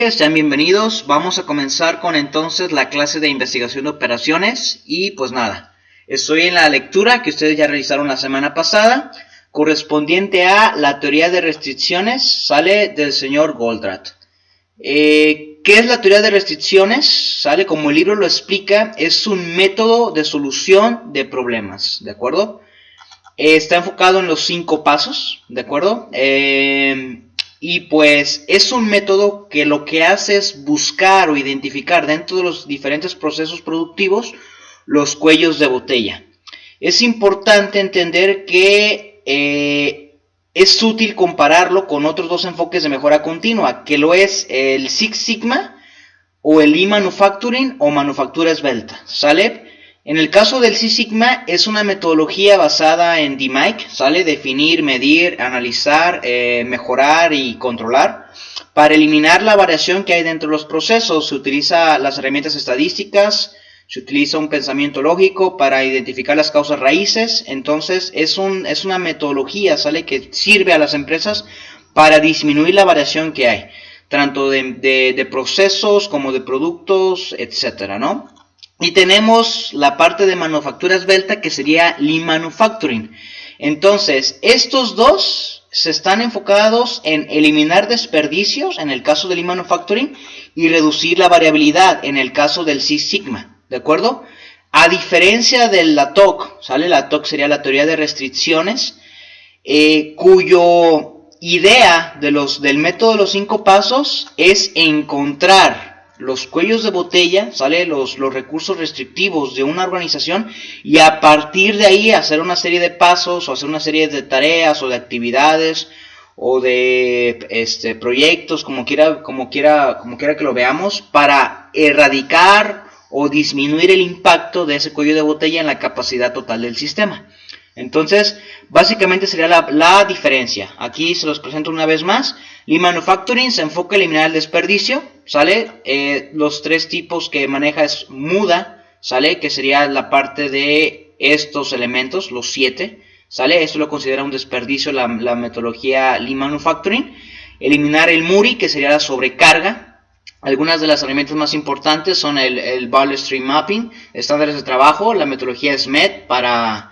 Sean bienvenidos. Vamos a comenzar con entonces la clase de investigación de operaciones y pues nada, estoy en la lectura que ustedes ya realizaron la semana pasada, correspondiente a la teoría de restricciones, sale del señor Goldratt. ¿Qué es la teoría de restricciones? Sale como el libro lo explica, es un método de solución de problemas, ¿de acuerdo? Está enfocado en los 5 pasos, ¿de acuerdo? Y pues es un método que lo que hace es buscar o identificar dentro de los diferentes procesos productivos los cuellos de botella. Es importante entender que es útil compararlo con otros dos enfoques de mejora continua, que lo es el Six Sigma o el Lean Manufacturing o manufactura esbelta, ¿sale? En el caso del Six Sigma es una metodología basada en DMAIC, ¿sale? Definir, medir, analizar, mejorar y controlar. Para eliminar la variación que hay dentro de los procesos se utilizan las herramientas estadísticas, se utiliza un pensamiento lógico para identificar las causas raíces. Entonces es una metodología, ¿sale? Que sirve a las empresas para disminuir la variación que hay, tanto de procesos como de productos, etcétera, ¿no? Y tenemos la parte de manufactura esbelta que sería Lean Manufacturing. Entonces, estos dos se están enfocados en eliminar desperdicios en el caso del Lean Manufacturing y reducir la variabilidad en el caso del Six Sigma, ¿de acuerdo? A diferencia de la TOC, ¿sale? La TOC sería la teoría de restricciones, cuyo idea del método de los 5 pasos es encontrar los cuellos de botella, ¿sale? Los recursos restrictivos de una organización y a partir de ahí hacer una serie de pasos o hacer una serie de tareas o de actividades o de proyectos, como quiera que lo veamos, para erradicar o disminuir el impacto de ese cuello de botella en la capacidad total del sistema. Entonces, básicamente sería la diferencia. Aquí se los presento una vez más. Lean Manufacturing se enfoca en eliminar el desperdicio, ¿sale? Los 3 tipos que maneja es muda, ¿sale? Que sería la parte de estos elementos, los 7, ¿sale? Esto lo considera un desperdicio la metodología Lean Manufacturing. Eliminar el MURI, que sería la sobrecarga. Algunas de las herramientas más importantes son el Value Stream Mapping, estándares de trabajo, la metodología SMED para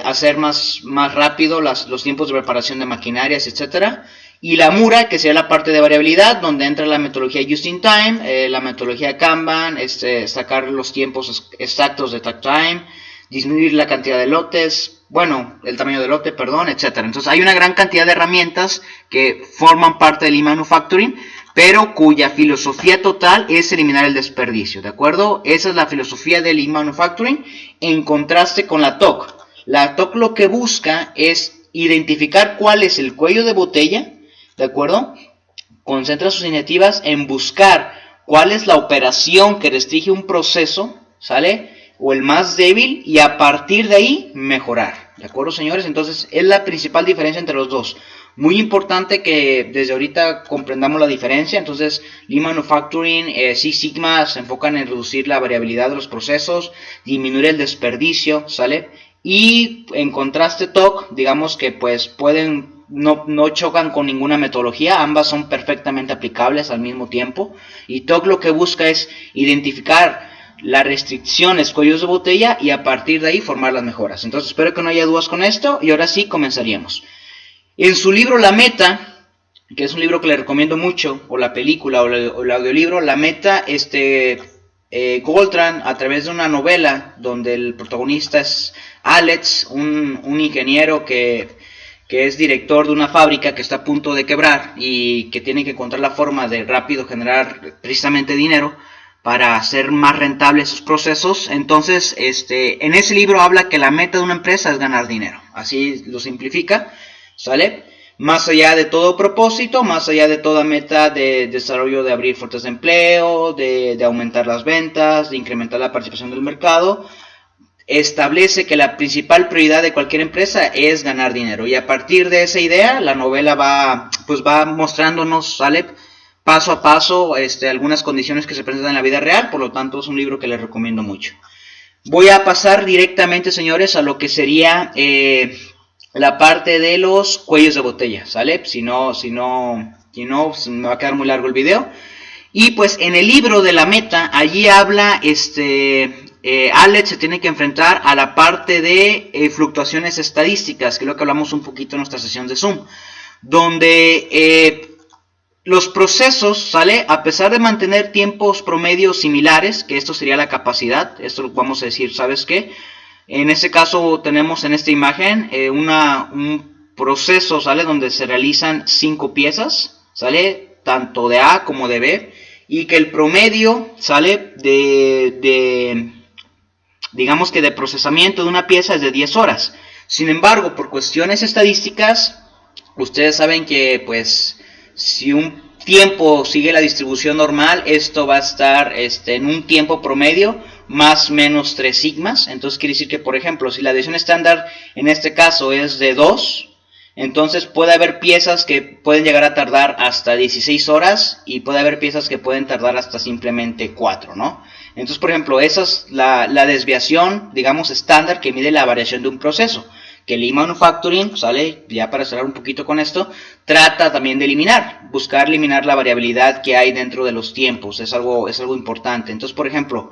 hacer más rápido los tiempos de preparación de maquinarias, etcétera. Y la Mura, que sería la parte de variabilidad, donde entra la metodología Just in Time, la metodología Kanban, sacar los tiempos exactos de takt time, disminuir la cantidad de lotes, bueno, el tamaño del lote, perdón, etcétera. Entonces hay una gran cantidad de herramientas que forman parte del Lean Manufacturing, pero cuya filosofía total es eliminar el desperdicio, ¿de acuerdo? Esa es la filosofía del Lean Manufacturing, en contraste con la TOC. La TOC lo que busca es identificar cuál es el cuello de botella, ¿de acuerdo? Concentra sus iniciativas en buscar cuál es la operación que restringe un proceso, ¿sale? O el más débil, y a partir de ahí mejorar, ¿de acuerdo, señores? Entonces es la principal diferencia entre los dos. Muy importante que desde ahorita comprendamos la diferencia. Entonces, Lean Manufacturing, Six Sigma se enfocan en reducir la variabilidad de los procesos, disminuir el desperdicio, ¿sale? Y en contraste TOC, digamos que pues no chocan con ninguna metodología, ambas son perfectamente aplicables al mismo tiempo. Y TOC lo que busca es identificar las restricciones, cuellos de botella, y a partir de ahí formar las mejoras. Entonces espero que no haya dudas con esto y ahora sí comenzaríamos. En su libro La Meta, que es un libro que le recomiendo mucho, o la película o el audiolibro, La Meta, Goldratt, a través de una novela donde el protagonista es Alex, un ingeniero que es director de una fábrica que está a punto de quebrar y que tiene que encontrar la forma de rápido generar precisamente dinero para hacer más rentables sus procesos. Entonces, en ese libro habla que la meta de una empresa es ganar dinero. Así lo simplifica, ¿sale? Más allá de todo propósito, más allá de toda meta de desarrollo, de abrir fuentes de empleo, de aumentar las ventas, de incrementar la participación del mercado, establece que la principal prioridad de cualquier empresa es ganar dinero. Y a partir de esa idea, la novela va mostrándonos, ¿sale?, paso a paso algunas condiciones que se presentan en la vida real. Por lo tanto, es un libro que les recomiendo mucho. Voy a pasar directamente, señores, a lo que sería la parte de los cuellos de botella, ¿sale? Si no si no, pues, me va a quedar muy largo el video. Y pues en el libro de la meta, allí habla, Alex se tiene que enfrentar a la parte de fluctuaciones estadísticas, que es lo que hablamos un poquito en nuestra sesión de Zoom, donde los procesos, ¿sale? A pesar de mantener tiempos promedios similares, que esto sería la capacidad, esto vamos a decir, ¿sabes qué? En este caso tenemos en esta imagen un proceso, ¿sale? Donde se realizan 5 piezas, ¿sale? Tanto de A como de B, y que el promedio, ¿sale? Digamos que de procesamiento de una pieza es de 10 horas. Sin embargo, por cuestiones estadísticas, ustedes saben que pues si un tiempo sigue la distribución normal, esto va a estar en un tiempo promedio más o menos 3 sigmas. Entonces quiere decir que, por ejemplo, si la desviación estándar en este caso es de 2, entonces puede haber piezas que pueden llegar a tardar hasta 16 horas y puede haber piezas que pueden tardar hasta simplemente 4, ¿no? Entonces, por ejemplo, esa es la desviación, digamos, estándar que mide la variación de un proceso. Que el Lean Manufacturing, ¿sale? Ya para cerrar un poquito con esto, trata también de buscar eliminar la variabilidad que hay dentro de los tiempos. Es algo importante. Entonces, por ejemplo,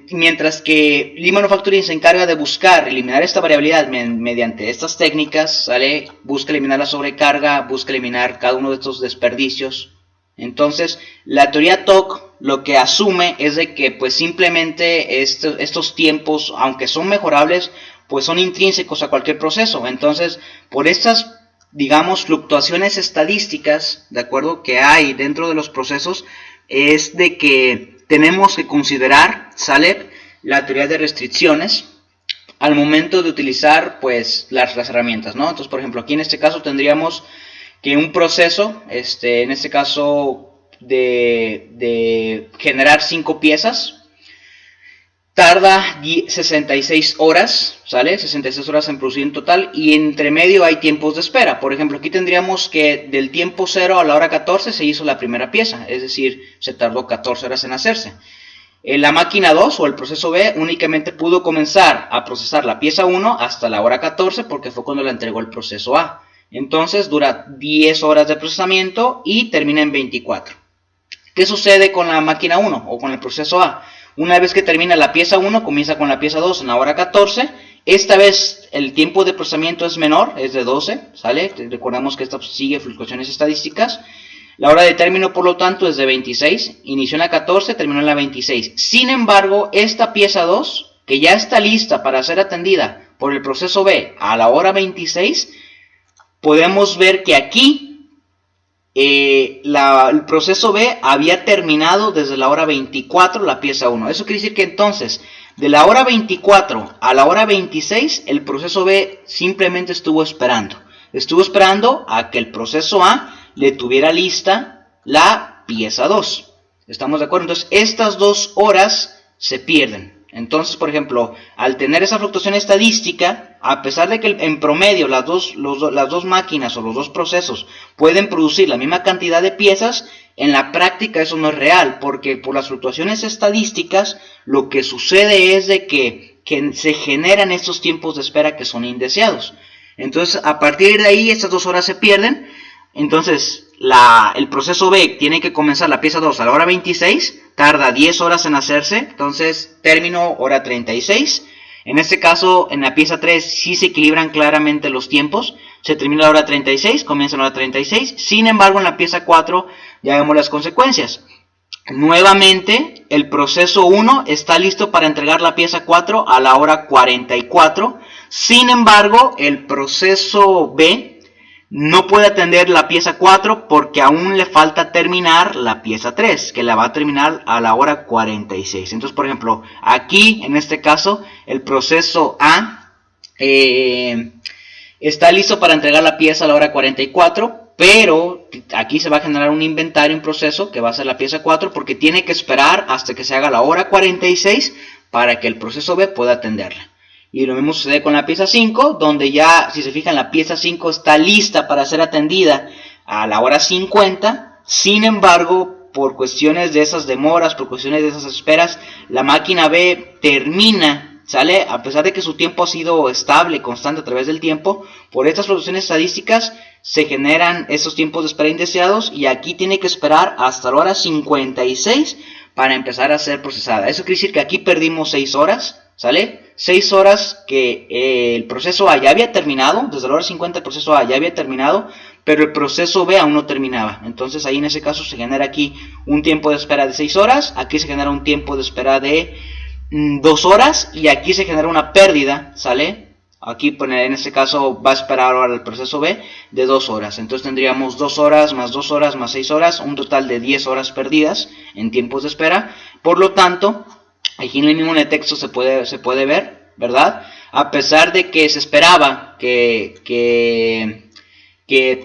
mientras que Lean Manufacturing se encarga de buscar eliminar esta variabilidad mediante estas técnicas, ¿sale? Busca eliminar la sobrecarga, busca eliminar cada uno de estos desperdicios. Entonces, la teoría TOC lo que asume es de que pues simplemente estos tiempos, aunque son mejorables, pues son intrínsecos a cualquier proceso. Entonces, por estas, digamos, fluctuaciones estadísticas, ¿de acuerdo?, que hay dentro de los procesos, es de que tenemos que considerar, ¿sale?, la teoría de restricciones al momento de utilizar pues las herramientas, ¿no? Entonces, por ejemplo, aquí en este caso tendríamos que un proceso, en este caso de generar 5 piezas, tarda 66 horas, ¿sale? 66 horas en producir en total, y entre medio hay tiempos de espera. Por ejemplo, aquí tendríamos que del tiempo 0 a la hora 14 se hizo la primera pieza, es decir, se tardó 14 horas en hacerse. La máquina 2 o el proceso B únicamente pudo comenzar a procesar la pieza 1 hasta la hora 14 porque fue cuando la entregó el proceso A. Entonces dura 10 horas de procesamiento y termina en 24. ¿Qué sucede con la máquina 1 o con el proceso A? Una vez que termina la pieza 1, comienza con la pieza 2 en la hora 14. Esta vez el tiempo de procesamiento es menor, es de 12, ¿sale? Recordamos que esta sigue fluctuaciones estadísticas. La hora de término, por lo tanto, es de 26. Inició en la 14, terminó en la 26. Sin embargo, esta pieza 2, que ya está lista para ser atendida por el proceso B a la hora 26, podemos ver que aquí el proceso B había terminado desde la hora 24 la pieza 1. Eso quiere decir que entonces, de la hora 24 a la hora 26, el proceso B simplemente estuvo esperando. Estuvo esperando a que el proceso A le tuviera lista la pieza 2. ¿Estamos de acuerdo? Entonces, estas 2 horas se pierden. Entonces, por ejemplo, al tener esa fluctuación estadística, a pesar de que en promedio las dos máquinas o los dos procesos pueden producir la misma cantidad de piezas, en la práctica eso no es real, porque por las fluctuaciones estadísticas lo que sucede es de que se generan estos tiempos de espera que son indeseados. Entonces, a partir de ahí, estas 2 horas se pierden. Entonces, el proceso B tiene que comenzar la pieza 2 a la hora 26, tarda 10 horas en hacerse, entonces término hora 36. En este caso, en la pieza 3 sí se equilibran claramente los tiempos, se termina la hora 36, comienza la hora 36, sin embargo en la pieza 4 ya vemos las consecuencias. Nuevamente, el proceso 1 está listo para entregar la pieza 4 a la hora 44, sin embargo el proceso B no puede atender la pieza 4 porque aún le falta terminar la pieza 3, que la va a terminar a la hora 46. Entonces, por ejemplo, aquí, en este caso, el proceso A está listo para entregar la pieza a la hora 44, pero aquí se va a generar un inventario, un proceso, que va a ser la pieza 4, porque tiene que esperar hasta que se haga la hora 46 para que el proceso B pueda atenderla. Y lo mismo sucede con la pieza 5, donde ya, si se fijan, la pieza 5 está lista para ser atendida a la hora 50. Sin embargo, por cuestiones de esas demoras, por cuestiones de esas esperas, la máquina B termina ¿sale? A pesar de que su tiempo ha sido estable, constante a través del tiempo, por estas fluctuaciones estadísticas se generan esos tiempos de espera indeseados y aquí tiene que esperar hasta la hora 56 para empezar a ser procesada. Eso quiere decir que aquí perdimos 6 horas, ¿sale? 6 horas que el proceso A ya había terminado, desde la hora 50 el proceso A ya había terminado, pero el proceso B aún no terminaba. Entonces ahí en ese caso se genera aquí un tiempo de espera de 6 horas, aquí se genera un tiempo de espera de 2 horas y aquí se genera una pérdida, ¿sale? Aquí en este caso va a esperar ahora el proceso B de 2 horas. Entonces tendríamos 2 horas más 2 horas más 6 horas, un total de 10 horas perdidas en tiempos de espera. Por lo tanto, aquí en el mismo en el texto se puede ver, ¿verdad? A pesar de que se esperaba que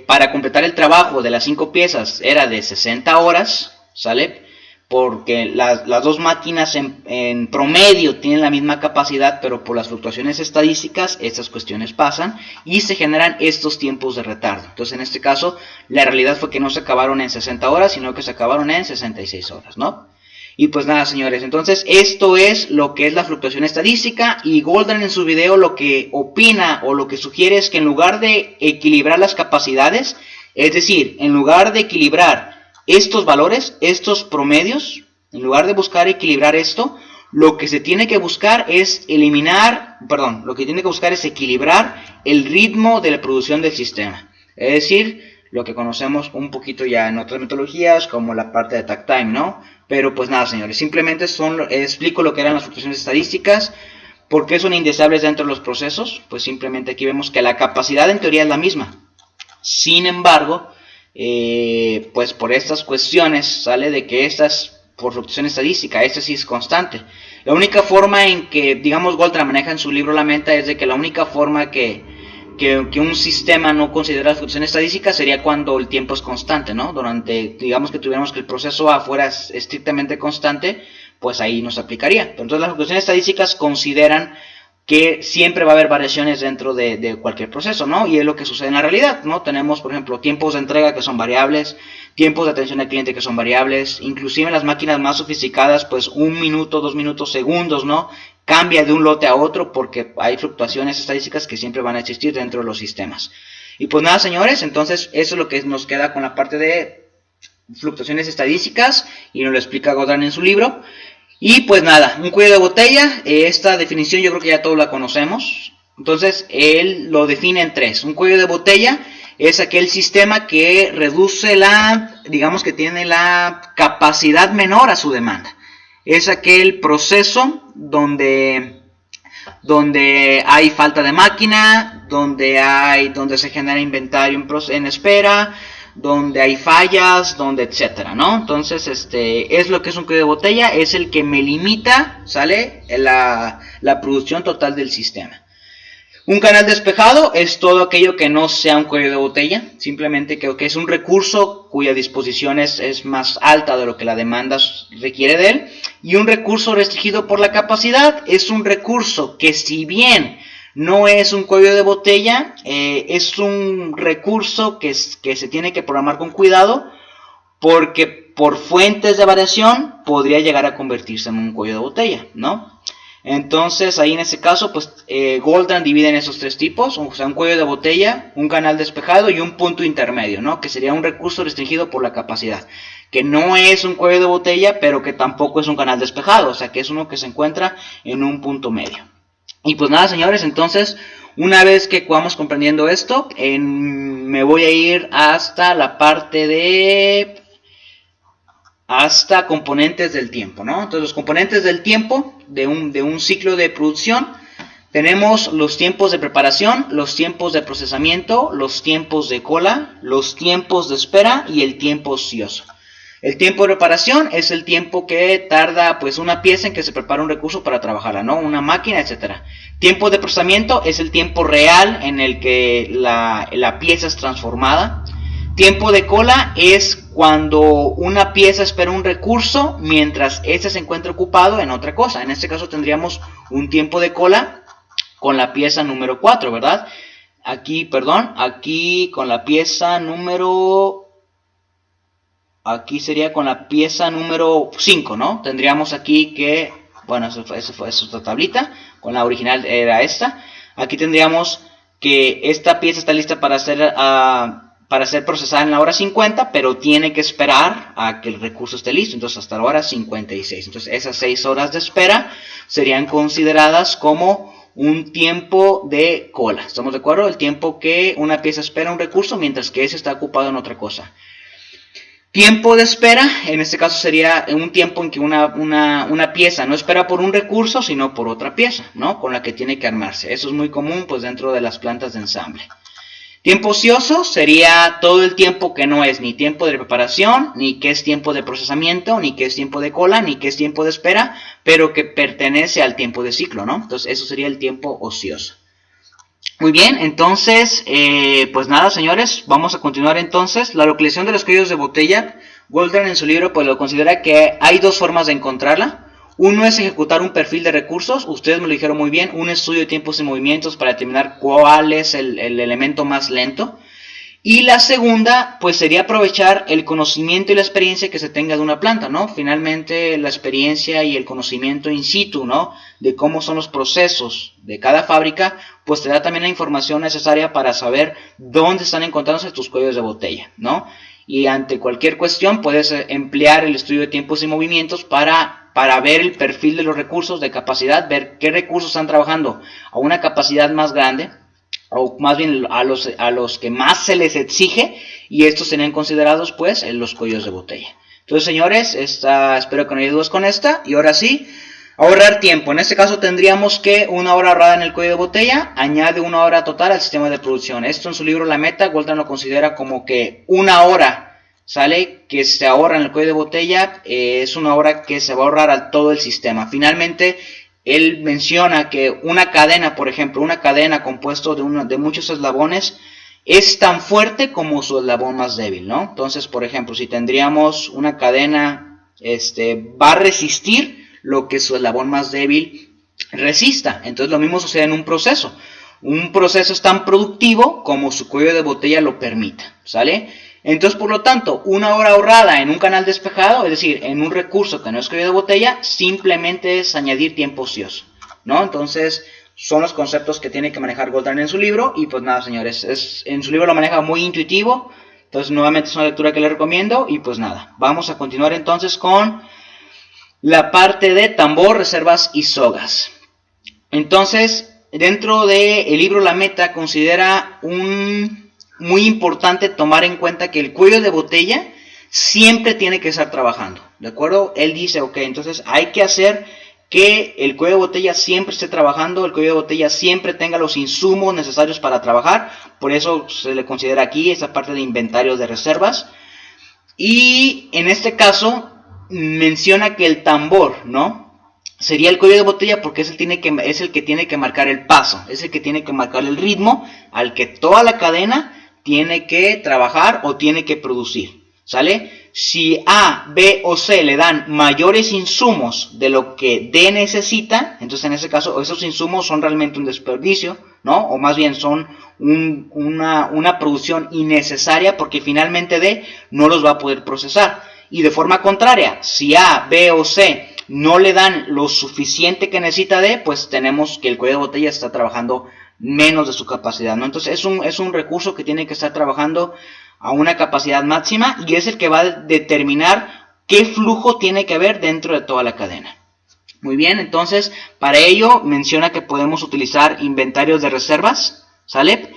para completar el trabajo de las 5 piezas era de 60 horas, ¿sale? Porque las dos máquinas en promedio tienen la misma capacidad, pero por las fluctuaciones estadísticas estas cuestiones pasan y se generan estos tiempos de retardo. Entonces en este caso la realidad fue que no se acabaron en 60 horas, sino que se acabaron en 66 horas, ¿no? Y pues nada, señores, entonces esto es lo que es la fluctuación estadística, y Goldran en su video lo que opina o lo que sugiere es que en lugar de equilibrar las capacidades, es decir, en lugar de equilibrar estos valores, estos promedios, en lugar de buscar equilibrar esto, lo que se tiene que buscar es equilibrar el ritmo de la producción del sistema. Es decir, lo que conocemos un poquito ya en otras metodologías, como la parte de takt time, ¿no? Pero pues nada, señores, simplemente explico lo que eran las fluctuaciones estadísticas. ¿Por qué son indeseables dentro de los procesos? Pues simplemente aquí vemos que la capacidad en teoría es la misma. Sin embargo, pues por estas cuestiones sale de que estas por fluctuación estadística, esta sí es constante. La única forma en que, digamos, Goldran maneja en su libro La Menta es de que la única forma que un sistema no considera fluctuación estadística sería cuando el tiempo es constante, ¿no? Digamos que tuviéramos que el proceso A fuera estrictamente constante, pues ahí nos aplicaría. Pero entonces las fluctuaciones estadísticas consideran que siempre va a haber variaciones dentro de cualquier proceso, ¿no? Y es lo que sucede en la realidad, ¿no? Tenemos, por ejemplo, tiempos de entrega que son variables, tiempos de atención al cliente que son variables, inclusive en las máquinas más sofisticadas, pues 1 minuto, 2 minutos, segundos, ¿no? Cambia de un lote a otro porque hay fluctuaciones estadísticas que siempre van a existir dentro de los sistemas. Y pues nada, señores, entonces eso es lo que nos queda con la parte de fluctuaciones estadísticas y nos lo explica Goldran en su libro. Y pues nada, un cuello de botella, esta definición yo creo que ya todos la conocemos. Entonces él lo define en 3. Un cuello de botella es aquel sistema que reduce digamos que tiene la capacidad menor a su demanda. Es aquel proceso donde hay falta de máquina, donde se genera inventario en espera, donde hay fallas, etcétera, ¿no? Entonces, es lo que es un cuello de botella, es el que me limita, ¿sale? La producción total del sistema. Un canal despejado es todo aquello que no sea un cuello de botella, simplemente que es un recurso cuya disposición es más alta de lo que la demanda requiere de él. Y un recurso restringido por la capacidad es un recurso que, si bien no es un cuello de botella, es un recurso que se tiene que programar con cuidado, porque por fuentes de variación podría llegar a convertirse en un cuello de botella, ¿no? Entonces ahí en ese caso pues Goldran divide en esos 3 tipos, o sea, un cuello de botella, un canal despejado y un punto intermedio, ¿no? Que sería un recurso restringido por la capacidad, que no es un cuello de botella pero que tampoco es un canal despejado, o sea que es uno que se encuentra en un punto medio. Y pues nada, señores, entonces una vez que vamos comprendiendo esto, me voy a ir hasta la parte de componentes del tiempo, ¿no? Entonces los componentes del tiempo de un ciclo de producción, tenemos los tiempos de preparación, los tiempos de procesamiento, los tiempos de cola, los tiempos de espera y el tiempo ocioso. El tiempo de preparación es el tiempo que tarda pues una pieza en que se prepara un recurso para trabajarla, ¿no? Una máquina, etcétera. Tiempo de procesamiento es el tiempo real en el que la pieza es transformada. Tiempo de cola es cuando una pieza espera un recurso mientras este se encuentra ocupado en otra cosa. En este caso tendríamos un tiempo de cola con la pieza número 4, ¿verdad? Aquí con la pieza número... Aquí sería con la pieza número 5, ¿no? Tendríamos aquí que bueno, eso es otra tablita, con la original era esta. Aquí tendríamos que esta pieza está lista para ser procesada en la hora 50, pero tiene que esperar a que el recurso esté listo, entonces hasta la hora 56. Entonces esas 6 horas de espera serían consideradas como un tiempo de cola. ¿Estamos de acuerdo? El tiempo que una pieza espera un recurso mientras que ese está ocupado en otra cosa. Tiempo de espera, en este caso sería un tiempo en que una pieza no espera por un recurso, sino por otra pieza, ¿no? Con la que tiene que armarse. Eso es muy común, pues, dentro de las plantas de ensamble. Tiempo ocioso sería todo el tiempo que no es ni tiempo de preparación, ni que es tiempo de procesamiento, ni que es tiempo de cola, ni que es tiempo de espera, pero que pertenece al tiempo de ciclo, ¿no? Entonces eso sería el tiempo ocioso. Muy bien, entonces, pues nada, señores, vamos a continuar entonces. La localización de los cuellos de botella, Goldran en su libro pues lo considera que hay dos formas de encontrarla. Uno es ejecutar un perfil de recursos, ustedes me lo dijeron muy bien, un estudio de tiempos y movimientos para determinar cuál es el elemento más lento. Y la segunda, pues sería aprovechar el conocimiento y la experiencia que se tenga de una planta, ¿no? Finalmente, la experiencia y el conocimiento in situ, ¿no? De cómo son los procesos de cada fábrica, pues te da también la información necesaria para saber dónde están encontrándose tus cuellos de botella, ¿no? Y ante cualquier cuestión puedes emplear el estudio de tiempos y movimientos para ver el perfil de los recursos de capacidad, ver qué recursos están trabajando a una capacidad más grande, o más bien a los que más se les exige, y estos serían considerados pues en los cuellos de botella. Entonces, señores, espero que no haya dudas con esta. Y ahora sí, ahorrar tiempo. En este caso tendríamos que una hora ahorrada en el cuello de botella añade una hora total al sistema de producción. Esto en su libro La Meta, Goldran lo considera como que una hora, ¿sale?, que se ahorra en el cuello de botella, es una hora que se va a ahorrar a todo el sistema. Finalmente, él menciona que una cadena, por ejemplo, una cadena compuesta de muchos eslabones, es tan fuerte como su eslabón más débil, ¿no? Entonces, por ejemplo, si tendríamos una cadena, va a resistir lo que su eslabón más débil resista. Entonces, lo mismo sucede en un proceso. Un proceso es tan productivo como su cuello de botella lo permita, ¿sale? Entonces, por lo tanto, una hora ahorrada en un canal despejado, es decir, en un recurso que no es cuello de botella, simplemente es añadir tiempo ocioso, ¿no? Entonces, son los conceptos que tiene que manejar Goldran en su libro. Y pues nada, señores, en su libro lo maneja muy intuitivo. Entonces, nuevamente es una lectura que les recomiendo. Y pues nada, vamos a continuar entonces con la parte de tambor, reservas y sogas. Entonces, dentro del libro La Meta considera muy importante tomar en cuenta que el cuello de botella siempre tiene que estar trabajando, ¿de acuerdo? Él dice, ok, entonces hay que hacer que el cuello de botella siempre esté trabajando, el cuello de botella siempre tenga los insumos necesarios para trabajar. Por eso se le considera aquí esa parte de inventarios de reservas. Y en este caso menciona que el tambor, ¿no?, sería el cuello de botella porque es el que tiene que marcar el paso, es el que tiene que marcar el ritmo al que toda la cadena tiene que trabajar o tiene que producir, ¿sale? Si A, B o C le dan mayores insumos de lo que D necesita, entonces en ese caso esos insumos son realmente un desperdicio, ¿no? O más bien son una producción innecesaria porque finalmente D no los va a poder procesar. Y de forma contraria, si A, B o C no le dan lo suficiente que necesita D, pues tenemos que el cuello de botella está trabajando menos de su capacidad, ¿no? Entonces es un recurso que tiene que estar trabajando a una capacidad máxima y es el que va a determinar qué flujo tiene que haber dentro de toda la cadena. Muy bien, entonces para ello menciona que podemos utilizar inventarios de reservas, ¿sale?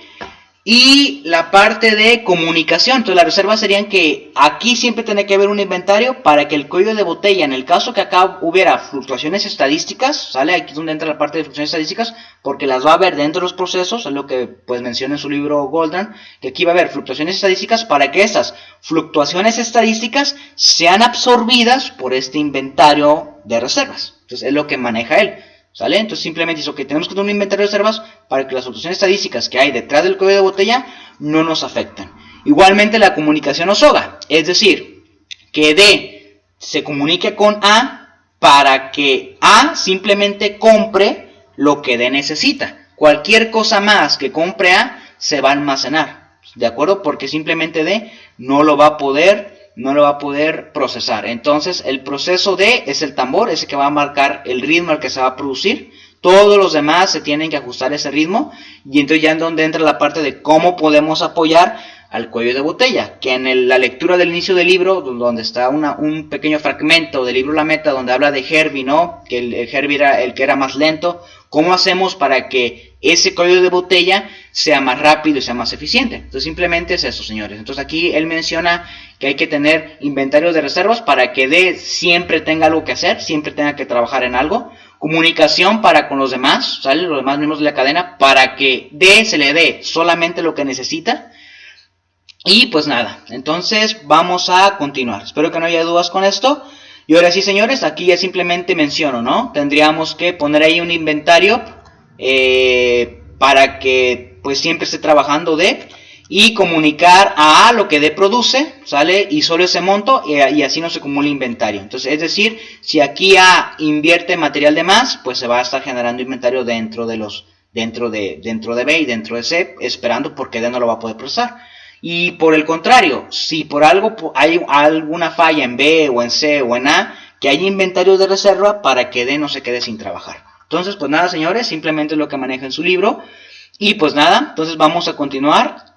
Y la parte de comunicación. Entonces las reservas serían que aquí siempre tiene que haber un inventario para que el cuello de botella, en el caso que acá hubiera fluctuaciones estadísticas, ¿sale? Aquí es donde entra la parte de fluctuaciones estadísticas, porque las va a haber dentro de los procesos, es lo que pues menciona en su libro Goldran, que aquí va a haber fluctuaciones estadísticas para que estas fluctuaciones estadísticas sean absorbidas por este inventario de reservas. Entonces es lo que maneja él, ¿sale? Entonces simplemente dice que tenemos que tener un inventario de reservas para que las fluctuaciones estadísticas que hay detrás del cuello de botella no nos afecten. Igualmente la comunicación o soga, es decir, que D se comunique con A para que A simplemente compre lo que D necesita. Cualquier cosa más que compre A se va a almacenar, ¿de acuerdo? Porque simplemente D no lo va a poder no lo va a poder procesar. Entonces el proceso D es el tambor, ese que va a marcar el ritmo al que se va a producir. Todos los demás se tienen que ajustar a ese ritmo, y entonces ya en donde entra la parte de cómo podemos apoyar al cuello de botella, que en la lectura del inicio del libro, donde está un pequeño fragmento del libro La Meta, donde habla de Herbie, ¿no? Que el Herbie era el que era más lento. ¿Cómo hacemos para que ese cuello de botella sea más rápido y sea más eficiente? Entonces simplemente es eso, señores. Entonces aquí él menciona que hay que tener inventarios de reservas para que D siempre tenga algo que hacer, siempre tenga que trabajar en algo. Comunicación para con los demás, ¿sale? Los demás miembros de la cadena, para que D se le dé solamente lo que necesita. Y pues nada, entonces vamos a continuar. Espero que no haya dudas con esto. Y ahora sí, señores, aquí ya simplemente menciono, ¿no? Tendríamos que poner ahí un inventario para que pues siempre esté trabajando D, y comunicar a A lo que D produce, ¿sale? Y solo ese monto, y así no se acumula inventario. Entonces, es decir, si aquí A invierte material de más, pues se va a estar generando inventario dentro de B y dentro de C, esperando porque D no lo va a poder procesar. Y por el contrario, si por algo hay alguna falla en B o en C o en A, que haya inventarios de reserva para que D no se quede sin trabajar. Entonces, pues nada, señores, simplemente es lo que maneja en su libro. Y pues nada, entonces vamos a continuar.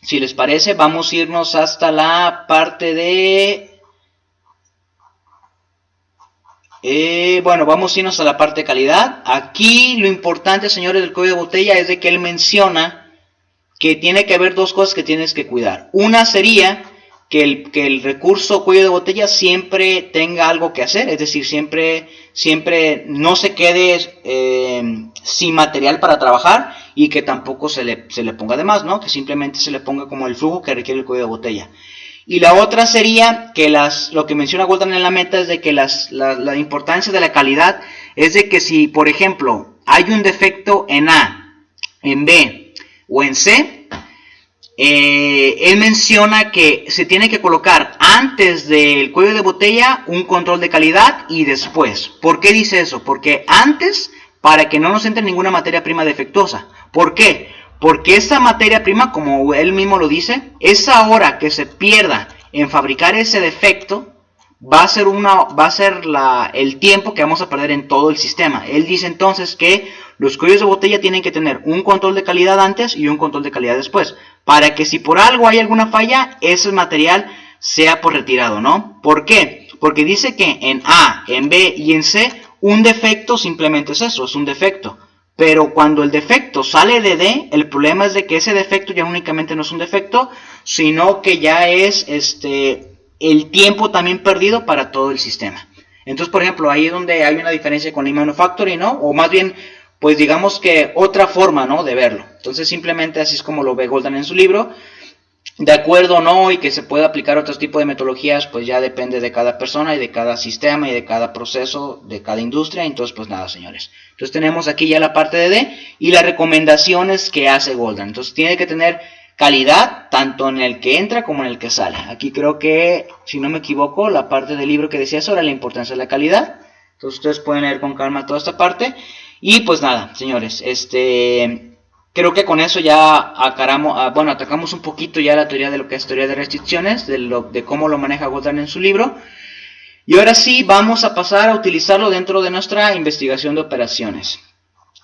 Si les parece, vamos a irnos hasta la parte de... bueno, vamos a irnos a la parte de calidad. Aquí lo importante, señores, del cuello de botella es de que él menciona que tiene que haber dos cosas que tienes que cuidar. Una sería que el recurso cuello de botella siempre tenga algo que hacer, es decir, siempre no se quede sin material para trabajar, y que tampoco se le ponga de más, ¿no? Que simplemente se le ponga como el flujo que requiere el cuello de botella. Y la otra sería que lo que menciona Goldman en la meta es de que la importancia de la calidad es de que si, por ejemplo, hay un defecto en A, en B o en C, él menciona que se tiene que colocar antes del cuello de botella un control de calidad y después. ¿Por qué dice eso? Porque antes, para que no nos entre ninguna materia prima defectuosa. ¿Por qué? Porque esa materia prima, como él mismo lo dice, esa hora que se pierda en fabricar ese defecto va a ser el tiempo que vamos a perder en todo el sistema. Él dice entonces que los cuellos de botella tienen que tener un control de calidad antes y un control de calidad después, para que si por algo hay alguna falla, ese material sea por retirado, ¿no? ¿Por qué? Porque dice que en A, en B y en C, un defecto simplemente es eso, es un defecto. Pero cuando el defecto sale de D, el problema es de que ese defecto ya únicamente no es un defecto, sino que ya es el tiempo también perdido para todo el sistema. Entonces, por ejemplo, ahí es donde hay una diferencia con Lean Manufacturing, ¿no? O más bien, pues digamos que otra forma, ¿no?, de verlo. Entonces, simplemente así es como lo ve Goldman en su libro. De acuerdo o no, y que se pueda aplicar otro tipo de metodologías, pues ya depende de cada persona y de cada sistema y de cada proceso, de cada industria. Entonces, pues nada, señores. Entonces tenemos aquí ya la parte de D y las recomendaciones que hace Goldman. Entonces tiene que tener calidad tanto en el que entra como en el que sale. Aquí creo que, si no me equivoco, la parte del libro que decía sobre la importancia de la calidad. Entonces ustedes pueden leer con calma toda esta parte. Y pues nada, señores, creo que con eso ya atacamos un poquito ya la teoría de lo que es teoría de restricciones, de cómo lo maneja Goldman en su libro. Y ahora sí vamos a pasar a utilizarlo dentro de nuestra investigación de operaciones.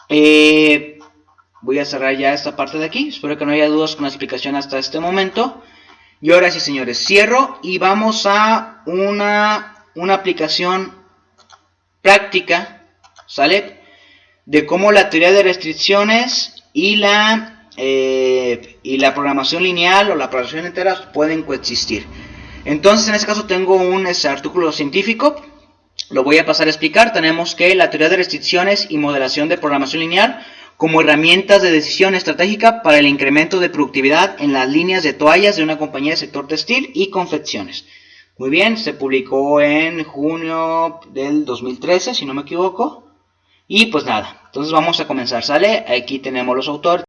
Voy a cerrar ya esta parte de aquí. Espero que no haya dudas con la explicación hasta este momento. Y ahora sí, señores, cierro y vamos a una aplicación práctica, ¿sale?, de cómo la teoría de restricciones y la programación lineal o la programación entera pueden coexistir. Entonces, en este caso tengo un artículo científico, lo voy a pasar a explicar. Tenemos que la teoría de restricciones y modelación de programación lineal como herramientas de decisión estratégica para el incremento de productividad en las líneas de toallas de una compañía del sector textil y confecciones. Muy bien, se publicó en junio del 2013, si no me equivoco. Y pues nada, entonces vamos a comenzar, ¿sale? Aquí tenemos los autores.